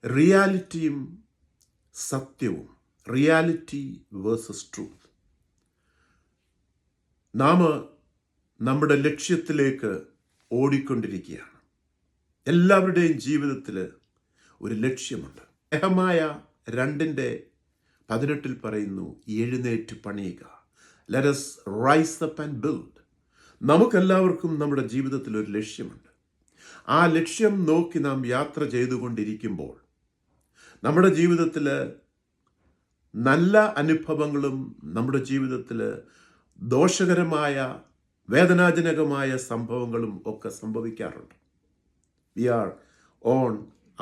റിയാലിറ്റിയും സത്യവും, reality versus truth. നാം നമ്മുടെ ലക്ഷ്യത്തിലേക്ക് ഓടിക്കൊണ്ടിരിക്കുകയാണ്. എല്ലാവരുടെയും ജീവിതത്തിൽ ഒരു ലക്ഷ്യമുണ്ട്. നെഹമായ 2:18 പറയുന്നു, എഴുന്നേറ്റ് പണിയുക. Let us rise up and build. നമുക്കെല്ലാവർക്കും നമ്മുടെ ജീവിതത്തിൽ ഒരു ലക്ഷ്യമുണ്ട്. ആ ലക്ഷ്യം നോക്കി നാം യാത്ര ചെയ്തുകൊണ്ടിരിക്കുമ്പോൾ നമ്മുടെ ജീവിതത്തിൽ നല്ല അനുഭവങ്ങളും നമ്മുടെ ജീവിതത്തിൽ ദോഷകരമായ വേദനാജനകമായ സംഭവങ്ങളും ഒക്കെ സംഭവിക്കാറുണ്ട്. We are on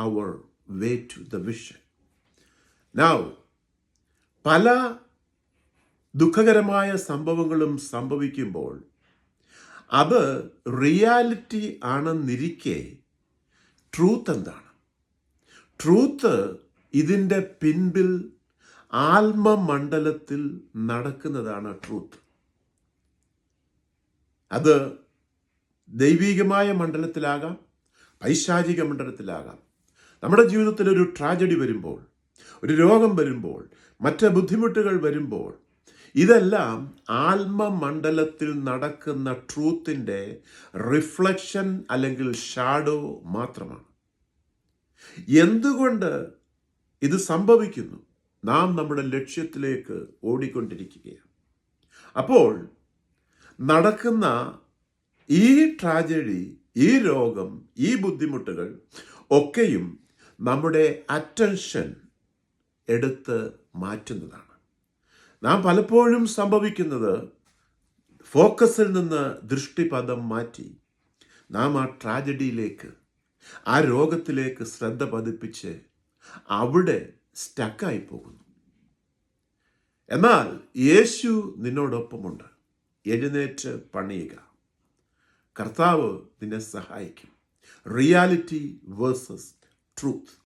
our way to the vision. Now, പല ദുഃഖകരമായ സംഭവങ്ങളും സംഭവിക്കുമ്പോൾ അത് റിയാലിറ്റി ആണെന്നിരിക്കെ ട്രൂത്ത് എന്താണ്? ട്രൂത്ത് ഇതിൻ്റെ പിൻപിൽ ആത്മമണ്ഡലത്തിൽ നടക്കുന്നതാണ് ട്രൂത്ത്. അത് ദൈവികമായ മണ്ഡലത്തിലാകാം, പൈശാചിക മണ്ഡലത്തിലാകാം. നമ്മുടെ ജീവിതത്തിൽ ഒരു ട്രാജഡി വരുമ്പോൾ, ഒരു രോഗം വരുമ്പോൾ, മറ്റ് ബുദ്ധിമുട്ടുകൾ വരുമ്പോൾ, ഇതെല്ലാം ആത്മമണ്ഡലത്തിൽ നടക്കുന്ന ട്രൂത്തിൻ്റെ റിഫ്ലക്ഷൻ അല്ലെങ്കിൽ ഷാഡോ മാത്രമാണ്. എന്തുകൊണ്ട് ഇത് സംഭവിക്കുന്നു? നാം നമ്മുടെ ലക്ഷ്യത്തിലേക്ക് ഓടിക്കൊണ്ടിരിക്കുകയാണ്. അപ്പോൾ നടക്കുന്ന ഈ ട്രാജഡി, ഈ രോഗം, ഈ ബുദ്ധിമുട്ടുകൾ ഒക്കെയും നമ്മുടെ അറ്റൻഷൻ എടുത്ത് മാറ്റുന്നതാണ്. നാം പലപ്പോഴും സംഭവിക്കുന്നത് ഫോക്കസിൽ നിന്ന് ദൃഷ്ടിപഥം മാറ്റി നാം ആ ട്രാജഡിയിലേക്ക്, ആ രോഗത്തിലേക്ക് ശ്രദ്ധ പതിപ്പിച്ച് അവിടെ സ്റ്റക്കായി പോകുന്നു. എന്നാൽ യേശു നിന്നോടൊപ്പമുണ്ട്. എഴുന്നേറ്റ് പണിയുക. കർത്താവ് നിന്നെ സഹായിക്കും. Reality versus truth.